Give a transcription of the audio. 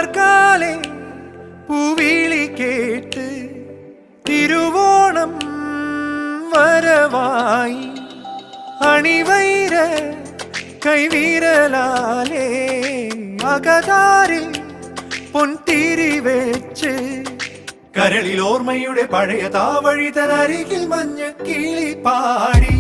പുലർക്കാലെ പൂവിളി കേട്ട് തിരുവോണം വരവായി അണിവൈര കൈവിരലാലേ അകതാരിൽ പൊൻതിരി വെച്ച് കരളിൽ ഓർമ്മയുടെ പഴയ താവഴി തനരികിൽ മഞ്ഞ കിളി പാടി